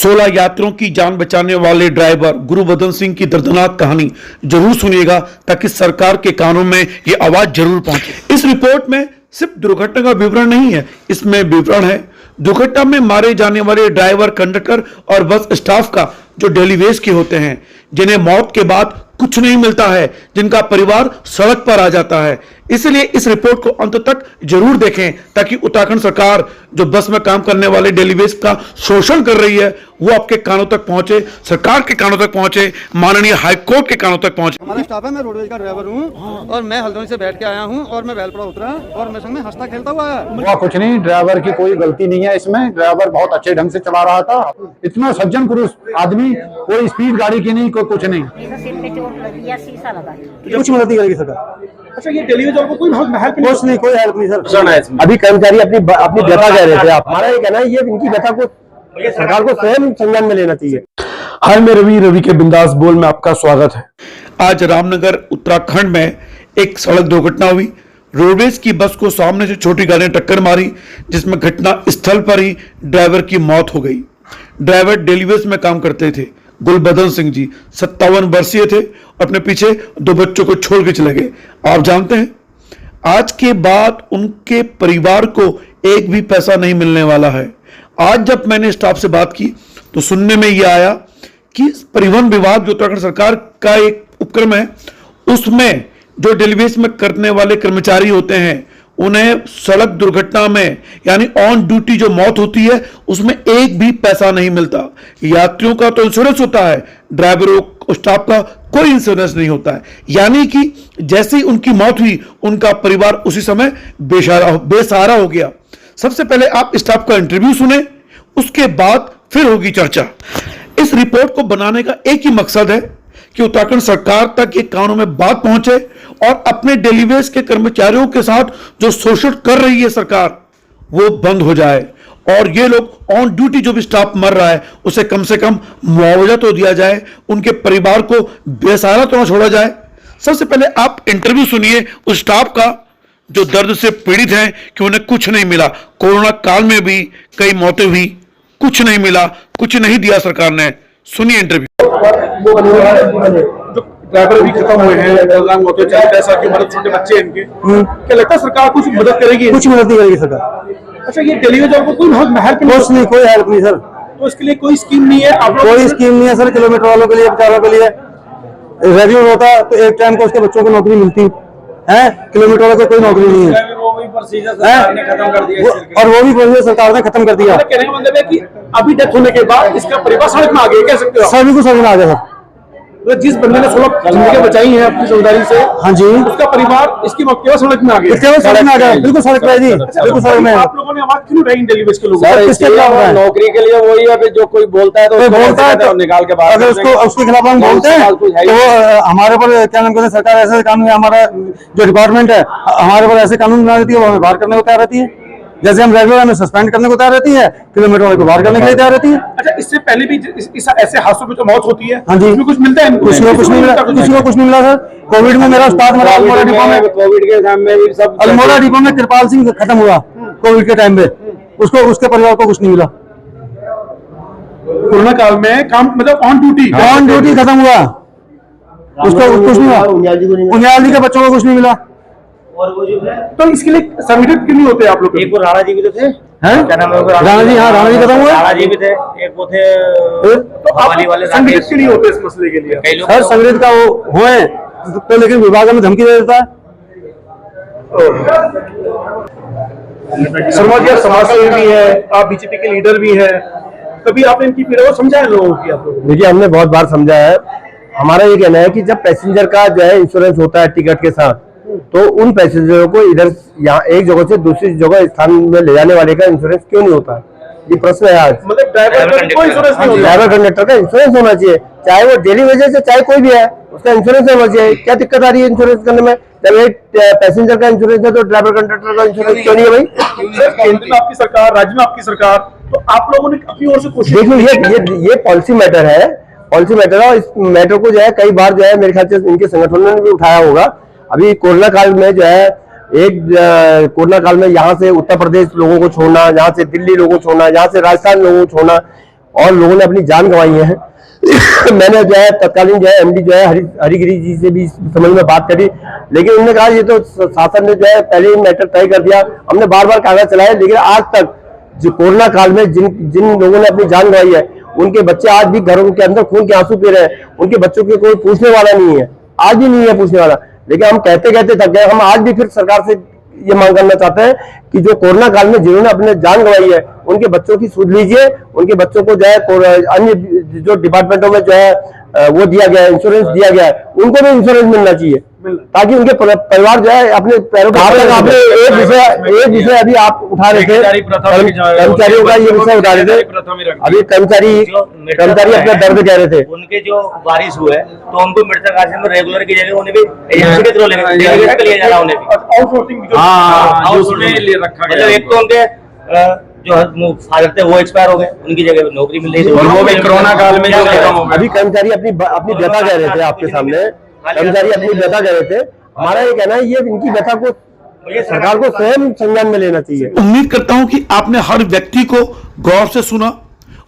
16 यात्रियों की जान बचाने वाले ड्राइवर गुरुबदन सिंह की दर्दनाक कहानी जरूर सुनिएगा ताकि सरकार के कानों में यह आवाज जरूर पहुंचे। इस रिपोर्ट में सिर्फ दुर्घटना का विवरण नहीं है, इसमें विवरण है दुर्घटना में मारे जाने वाले ड्राइवर, कंडक्टर और बस स्टाफ का जो डेली वेज के होते हैं, जिन्हें मौत के बाद कुछ नहीं मिलता है, जिनका परिवार सड़क पर आ जाता है। इसलिए इस रिपोर्ट को अंत तक जरूर देखें ताकि उत्तराखंड सरकार जो बस में काम करने वाले डेली वेज का शोषण कर रही है वो आपके कानों तक पहुंचे, सरकार के कानों तक पहुंचे, माननीय हाईकोर्ट के कानों तक पहुंचे। हमारा स्टाफ है, मैं रोडवेज का ड्राइवर हूँ और मैं हल्द्वानी से बैठ के आया हूँ और मैं वेलपड़ा उतरा और मेरे संग में हंसता खेलता हुआ है। कुछ नहीं, ड्राइवर की कोई गलती नहीं है इसमें। ड्राइवर बहुत अच्छे ढंग से चला रहा था, इतना सज्जन पुरुष आदमी, कोई स्पीड गाड़ी की नहीं, कोई कुछ नहीं। कुछ मदद नहीं करेगी सरकार। अच्छा, ये डेली वेज को कोई हेल्प कुछ नहीं, कोई हेल्प नहीं सर। अभी कर्मचारी अपनी व्यथा कह रहे थे, हमारा ये कहना है ये इनकी व्यथा को सरकार को स्वयं संज्ञान में लेना चाहिए। हाय, मैं रवि के बिंदास बोल में आपका स्वागत है। आज रामनगर उत्तराखंड में एक सड़क दुर्घटना हुई। रोडवेज की बस को सामने से छोटी गाड़ी ने टक्कर मारी, जिसमें घटना स्थल पर ही ड्राइवर की मौत हो गई। ड्राइवर डेलीवेज में काम करते थे। गुरुबदन सिंह जी 57 वर्षीय थे, अपने पीछे 2 बच्चों को छोड़ के चले गए। आप जानते हैं आज के बाद उनके परिवार को एक भी पैसा नहीं मिलने वाला है। आज जब मैंने स्टाफ से बात की तो सुनने में यह आया कि परिवहन विभाग जो उत्तराखंड सरकार का एक उपक्रम है, उसमें जो डेलीवेज में करने वाले कर्मचारी होते हैं उन्हें सड़क दुर्घटना में यानी ऑन ड्यूटी जो मौत होती है उसमें एक भी पैसा नहीं मिलता। यात्रियों का तो इंश्योरेंस होता है, ड्राइवरों स्टाफ का कोई इंश्योरेंस नहीं होता है। यानी कि जैसे ही उनकी मौत हुई उनका परिवार उसी समय बेसहारा हो गया। सबसे पहले आप स्टाफ का इंटरव्यू सुने, उसके बाद फिर होगी चर्चा। इस रिपोर्ट को बनाने का एक ही मकसद है कि उत्तराखंड सरकार तक ये कानों में बात पहुंचे और अपने डेलीवेज के कर्मचारियों के साथ जो शोषण कर रही है सरकार वो बंद हो जाए और ये लोग ऑन ड्यूटी जो भी स्टाफ मर रहा है उसे कम से कम मुआवजा तो दिया जाए, उनके परिवार को बेसहारा तो ना छोड़ा जाए। सबसे पहले आप इंटरव्यू सुनिए उस स्टाफ का जो दर्द से पीड़ित हैं कि उन्हें कुछ नहीं मिला। कोरोना काल में भी कई मौतें हुई, कुछ नहीं मिला, कुछ नहीं दिया सरकार ने। सुनिए इंटरव्यू। जो ड्राइवर भी खत्म हुए हैं, मौतें चल रही है, मदद छोटे बच्चे इनके, क्या लगता है सरकार कुछ मदद करेगी? कुछ मदद नहीं करेगी सरकार। अच्छा, ये डेली वेज को कोई हेल्प कुछ नहीं, कोई हेल्प नहीं सर। तो इसके लिए कोई स्कीम नहीं है? आप कोई स्कीम नहीं है सर। किलोमीटर वालों के लिए, बेचारों के लिए रेगुलर होता तो एक टाइम को उसके बच्चों को नौकरी मिलती है, किलोमीटर वालों को कोई नौकरी नहीं है और वो भी प्रोसीजर सरकार ने खत्म कर दिया। कहने का मतलब है कि अभी डेथ होने के बाद इसका परिवार सड़क में आ गया, कह सकते हो? सभी को समझ में आ गया सर। तो जिस बंदे ने 16 जिंदगी बचाई है अपनी समझदारी से, हाँ जी, उसका परिवार इसकी मौत के बाद सड़क में आ गया। सड़क में आ गया, बिल्कुल सड़क में जी, बिल्कुल सड़क में। आप लोगों ने आवाज क्यों उठाई डेलीवेज के लोगों? नौकरी के लिए वही है, जो कोई बोलता है तो निकाल के बाहर, अगर उसके खिलाफ हम बोलते हैं तो हमारे ऊपर क्या नाम कहते हैं, सरकार ऐसे कानून, हमारा जो डिपार्टमेंट है हमारे ऊपर ऐसे कानून बना देती है, वो हमें बाहर करने को तैयार रहती है। जैसे हम रेगुलर हमें सस्पेंड करने को तैयार रहती है, किलोमीटर वाले को बाहर करने के लिए तैयार रहती है। अच्छा, इससे पहले भी ऐसे हादसों में जो मौत होती है, हाँ जी, उसमें कुछ मिलता है? कुछ नहीं मिला, किसी को कुछ नहीं मिला सर। कोविड में मेरा स्टाफ मरा अल्मोड़ा डिपो में, कोविड के टाइम में भी सब अल्मोड़ा डिपो में कृपाल सिंह खत्म हुआ कोविड के टाइम में, उसको उसके परिवार को कुछ नहीं मिला। कोरोना काल में काम मतलब ऑन ड्यूटी खत्म हुआ, उसको कुछ नहीं मिला। उन्याल जी के बच्चों को कुछ नहीं मिला। और वो जो है तो इसके लिए संगठित क्यों नहीं होते आप लोग? एक वो राणा जी भी तो थे, क्या नाम है राणा जी? हाँ, राणा जी खत्म हुए, राणा जी भी थे, एक वो थे। तो आप संगठित क्यों नहीं होते इस मसले के लिए? सर संगठित का वो हुए तो, लेकिन विभाग में धमकी दे देता है। शर्मा जी, आप समाज सेवी भी है, आप बीजेपी के लीडर भी है, कभी आपने इनकी पीड़ा को समझा है लोगों की? आप लोग? देखिए, हमने बहुत बार समझा है। हमारा ये कहना है कि जब पैसेंजर का जो है इंश्योरेंस होता है टिकट के साथ, तो उन पैसेंजरों को इधर यहाँ एक जगह से दूसरी जगह स्थान में ले जाने वाले का इंश्योरेंस क्यों नहीं होता? ये प्रश्न है आज। मतलब ड्राइवर कंडक्टर का इंश्योरेंस होना चाहिए, चाहे वो डेली वेजेस से चाहे कोई भी है, उसका इंश्योरेंस होना चाहिए। क्या दिक्कत आ रही है इंश्योरेंस करने में? जब एक पैसेंजर का इंश्योरेंस है तो ड्राइवर कंडक्टर का इंश्योरेंस क्यों नहीं है भाई? केंद्र में आपकी सरकार, राज्य में आपकी सरकार, तो आप लोगों ने अपनी ओर से कोशिश। देखिए, ये पॉलिसी मैटर है, पॉलिसी मैटर है और इस मैटर को जो है कई बार जो है मेरे ख्याल से इनके संगठनों ने भी उठाया होगा। अभी कोरोना काल में जो है कोरोना काल में यहाँ से उत्तर प्रदेश लोगों को छोड़ना, यहाँ से दिल्ली लोगों को छोड़ना, यहाँ से राजस्थान लोगों को छोड़ना, और लोगों ने अपनी जान गंवाई है। मैंने जो है तत्कालीन जो है एमडी जो है हरिगिरी जी से भी समझ में बात करी, लेकिन उन्होंने कहा ये तो शासन ने जो है पहले ही मैटर तय कर दिया। हमने बार बार कागज चलाया, लेकिन आज तक जो कोरोना काल में जिन लोगों ने अपनी जान गंवाई है उनके बच्चे आज भी घरों के अंदर खून के आंसू पी रहे हैं। उनके बच्चों के कोई पूछने वाला नहीं है, आज भी नहीं है पूछने वाला। लेकिन हम कहते कहते थक गए। हम आज भी फिर सरकार से ये मांग करना चाहते हैं कि जो कोरोना काल में जिन्होंने अपने जान गंवाई है उनके बच्चों की सुध लीजिए। उनके बच्चों को जो है अन्य जो डिपार्टमेंटों में जो है वो दिया गया है, इंश्योरेंस दिया गया है, उनको भी इंश्योरेंस मिलना चाहिए, ताकि उनके परिवार जो है अपने पैरों पर। आपने एक विषय अभी आप उठा रहे थे, कर्मचारियों का ये विषय उठा रहे थे। अभी कर्मचारी अपना दर्द कह रहे थे। उनके जो वारिस हुए तो उनको मृतक आश्रम में रेगुलर की जगह उन्हें भी एजेंसी के थ्रू लिया जाना, उन्हें भी आउटसोर्सिंग रखा गया। एक तो उनके जो फादर थे वो एक्सपायर हो गए, उनकी जगह नौकरी मिल रही थी, और वो भी कोरोना काल में जो खत्म हो गए। अभी कर्मचारी अपनी व्यथा कह रहे थे आपके सामने, कर्मचारी अपनी व्यथा कह रहे थे। हमारा ये कहना है ये इनकी व्यथा को सरकार को स्वयं संज्ञान में लेना चाहिए। उम्मीद करता हूं कि आपने हर व्यक्ति को गौर से सुना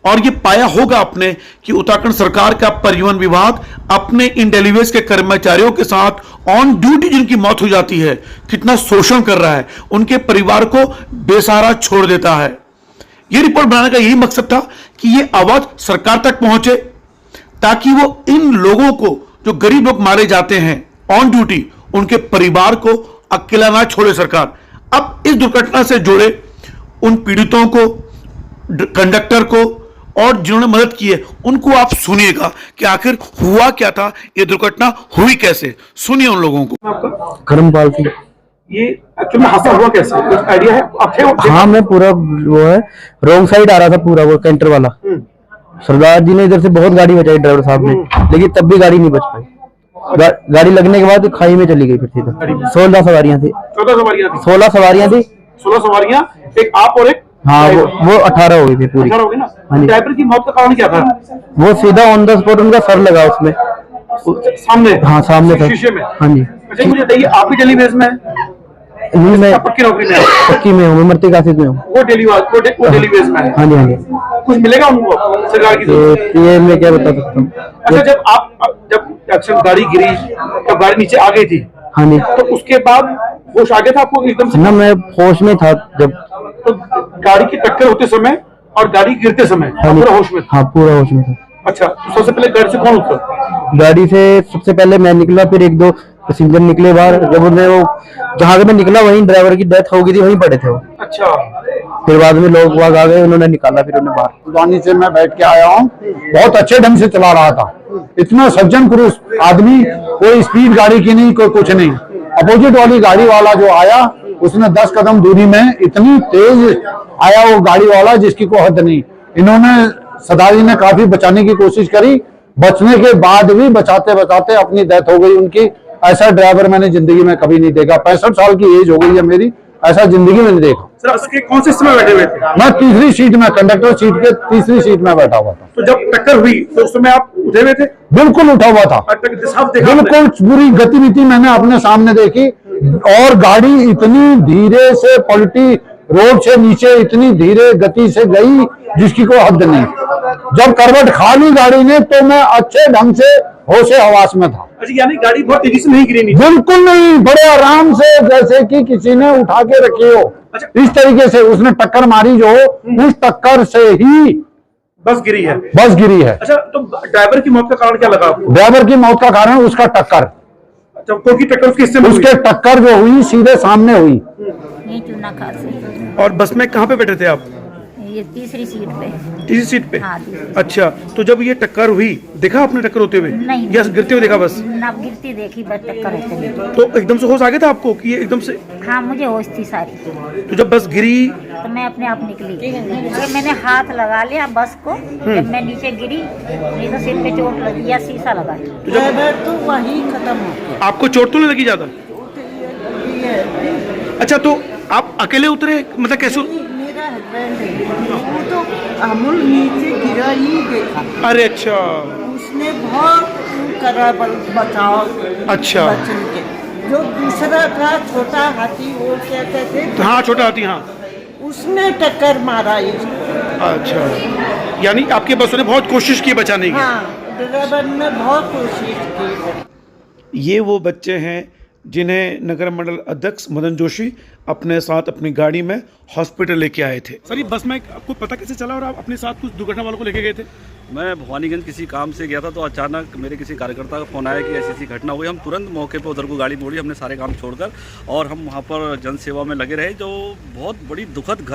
और ये पाया होगा आपने कि उत्तराखंड सरकार का परिवहन विभाग अपने इन डेलीवेज के कर्मचारियों के साथ ऑन ड्यूटी जिनकी मौत हो जाती है कितना शोषण कर रहा है, उनके परिवार को बेसहारा छोड़ देता है। ये रिपोर्ट बनाने का यही मकसद था कि ये आवाज सरकार तक पहुंचे, ताकि वो इन लोगों को जो गरीब लोग मारे जाते हैं ऑन ड्यूटी, उनके परिवार को अकेला ना छोड़े सरकार। अब इस दुर्घटना से जुड़े उन पीड़ितों को, कंडक्टर को और जिन्होंने मदद की है उनको आप सुनिएगा कि आखिर हुआ क्या था, ये दुर्घटना हुई कैसे। सुनिए उन लोगों को। कर्मपाल सिंह। ये एक्चुअली में हादसा हुआ कैसे, कुछ आइडिया है आपके? हाँ, मैं पूरा वो है रॉन्ग साइड आ रहा था पूरा, वो कैंटर वाला। सरदार जी ने इधर से बहुत गाड़ी बचाई ड्राइवर साहब ने, लेकिन तब भी गाड़ी नहीं बच पाई। गाड़ी लगने के बाद खाई में चली गई फिर सीधा। 16 सवारियां थी। 14 सवारियां थी। 16 सवारियां थी। 16 सवारियां, एक आप और एक। हाँ, वो 18 हो गई थी पूरी। 18 हो गई ना। हाँ जी। ड्राइवर की मौत का कारण क्या था? वो सीधा ऑन द स्पॉट उनका सर लगा उसमें, सामने। हाँ सामने था। शीशे में। हाँ जी। अच्छा मुझे बताइए, आप भी डेली बेस में है? नहीं, मैं पक्की नौकरी में है? पक्की में हूँ, मैं मरती कासिद में हूँ। वो डेली बेस में है? हाँ जी, हाँ जी। कुछ मिलेगा उनको सरकार की तरफ से? ये मैं क्या बता सकता हूँ। अच्छा, जब एक्शन गाड़ी गिरी, जब गाड़ी नीचे आ गई थी, हाँ जी, तो उसके बाद होश आ गया था आपको एकदम से? ना मैं होश में था जब। तो गाड़ी की टक्कर होते समय और गाड़ी गिरते समय हाँ जी, पूरा होश में था? हाँ पूरा होश में था। अच्छा, तो सबसे पहले गाड़ी से कौन उतरा? गाड़ी से सबसे पहले मैं निकला, फिर एक दो पैसेंजर निकले बाहर। जब उन्हें वो जहाँ से मैं निकला वहीं ड्राइवर की डेथ हो गई थी, वहीं पड़े थे वो। अच्छा, फिर बाद में लोग वहां आ गए, उन्होंने निकाला, फिर उन्हें बाहर। पानी से मैं बैठ के आया हूँ, बहुत अच्छे ढंग से चला रहा था। इतना सज्जन पुरुष आदमी, कोई स्पीड गाड़ी की नहीं, कोई कुछ नहीं। अपोजिट वाली गाड़ी वाला जो आया उसने 10 कदम दूरी में इतनी तेज आया वो गाड़ी वाला जिसकी कोई हद नहीं। इन्होंने सदारी ने काफी बचाने की कोशिश करी, बचने के बाद भी बचाते बचाते अपनी डेथ हो गई उनकी। ऐसा ड्राइवर मैंने जिंदगी में कभी नहीं देखा। 65 साल की एज हो गई है मेरी, ऐसा जिंदगी में नहीं देखा। सर उसके कौन से समय बैठे हुए थे? मैं तीसरी सीट में, कंडक्टर सीट के तीसरी सीट में बैठा हुआ था। तो जब टक्कर हुई तो उस समय आप उठे हुए थे? बिल्कुल उठा हुआ था, साफ देखा आपने? बिल्कुल पूरी गतिविधि मैंने अपने सामने देखी। और गाड़ी इतनी धीरे से पलटी, रोड से नीचे इतनी धीरे गति से गई जिसकी कोई हद नहीं। जब करवट खा ली गाड़ी ने तो मैं अच्छे ढंग से होशे हवास में था। अच्छा, यानी गाड़ी बहुत तेजी से नहीं गिरी नीचे? बिल्कुल नहीं, बड़े आराम से, जैसे कि किसी ने उठा के रखी हो। अच्छा। इस तरीके से उसने टक्कर मारी, जो उस टक्कर से ही बस गिरी है? बस गिरी है। अच्छा, तो ड्राइवर की मौत का कारण क्या लगा आपको? ड्राइवर की मौत का कारण उसका टक्कर। अच्छा, क्योंकि टक्कर उसके हिस्से में हुई? उसके टक्कर जो हुई सीधे सामने हुई। ये चुना खास और बस में कहाँ पे बैठे थे आप? ये तीसरी सीट पे। तीसरी सीट पे? हाँ, तीसरी। अच्छा, तो जब ये टक्कर हुई देखा आपने टक्कर होते हुए? नहीं। या गिरते हुए देखा बस? ना गिरती देखी, बस टक्कर होते हुए। तो एकदम से होश आ गया था आपको कि ये एकदम से? हाँ, मुझे होश थी सारी। तो जब बस गिरी तो मैं अपने आप निकली, फिर मैंने हाथ लगा लिया बस को। जब मैं नीचे गिरी, नहीं तो सिर पे चोट लगी या शीशा लगा। तो वही खत्म हो गया। आपको चोट तो नहीं लगी ज्यादा? अच्छा, तो आप अकेले उतरे, मतलब कैसे? मेरा हस्बैंड है, वो तो अमूल नीचे गिरा ही देखा। अरे अच्छा। उसने बहुत करा बचाव। अच्छा। बचन के जो दूसरा था छोटा हाथी, वो क्या कहते थे? हाँ, छोटा हाथी, हाँ। उसने टक्कर मारा इसको। अच्छा, यानी आपके बसों ने बहुत कोशिश की बचाने की। हाँ, ड्राइवर ने बहुत कोशिश की। ये वो बच्चे हैं जिन्हें नगर मंडल अध्यक्ष मदन जोशी अपने साथ अपनी गाड़ी में हॉस्पिटल लेके आए थे। सर, ये बस में आपको पता कैसे चला और आप अपने साथ कुछ दुर्घटना वालों को लेके गए थे? मैं भवानीगंज किसी काम से गया था तो अचानक मेरे किसी कार्यकर्ता का फ़ोन आया कि ऐसी ऐसी घटना हुई। हम तुरंत मौके पर उधर को गाड़ी मोड़ी, हमने सारे काम छोड़कर और हम वहाँ पर जन सेवा में लगे रहे। जो बहुत बड़ी दुखद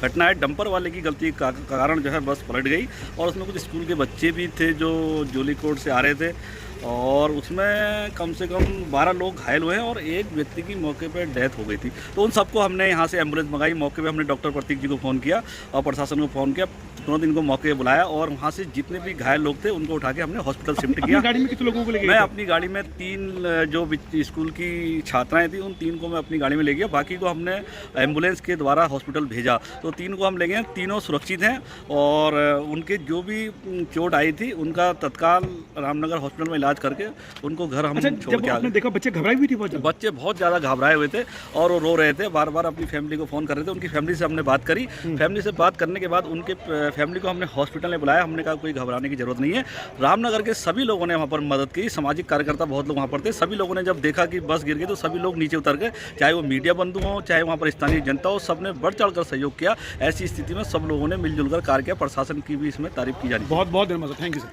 घटना है, डंपर वाले की गलती का कारण जो है बस पलट गई और उसमें कुछ स्कूल के बच्चे भी थे जो जोलीकोट से आ रहे थे और उसमें कम से कम 12 लोग घायल हुए हैं और एक व्यक्ति की मौके पर डेथ हो गई थी। तो उन सबको हमने यहाँ से एम्बुलेंस मंगाई। मौके पे हमने डॉक्टर प्रतीक जी को फ़ोन किया और प्रशासन को फ़ोन किया, तुरंत इनको मौके पे बुलाया और वहाँ से जितने भी घायल लोग थे उनको उठा के हमने हॉस्पिटल शिफ्ट किया। गाड़ी में कितने लोगों को लेके? मैं अपनी गाड़ी में 3 जो स्कूल की छात्राएँ थी उन 3 को मैं अपनी गाड़ी में ले गया, बाकी को हमने एम्बुलेंस के द्वारा हॉस्पिटल भेजा। तो 3 को हम ले गए, तीनों सुरक्षित हैं और उनके जो भी चोट आई थी उनका तत्काल रामनगर हॉस्पिटल में इलाज करके उनको घर हम छोड़ के आ गए। देखा बच्चे घबराए भी थे बहुत ज़्यादा। बच्चे बहुत ज़्यादा घबराए हुए थे और वो रो रहे थे, बार बार अपनी फैमिली को फ़ोन कर रहे थे। उनकी फैमिली से हमने बात करी, फैमिली से बात करने के बाद उनके फैमिली को हमने हॉस्पिटल में बुलाया। हमने कहा कोई घबराने की ज़रूरत नहीं है। रामनगर के सभी लोगों ने वहाँ पर मदद की, सामाजिक कार्यकर्ता बहुत लोग वहाँ पर थे। सभी लोगों ने जब देखा कि बस गिर गई तो सभी लोग नीचे उतर गए, चाहे वो मीडिया बंधु हों चाहे वहाँ पर स्थानीय जनता हो, सब ने बढ़ चढ़ कर सहयोग किया। ऐसी स्थिति में सब लोगों ने मिलजुल कर कार्य किया। प्रशासन की भी इसमें तारीफ की जानी। बहुत बहुत धन्यवाद, थैंक यू सर।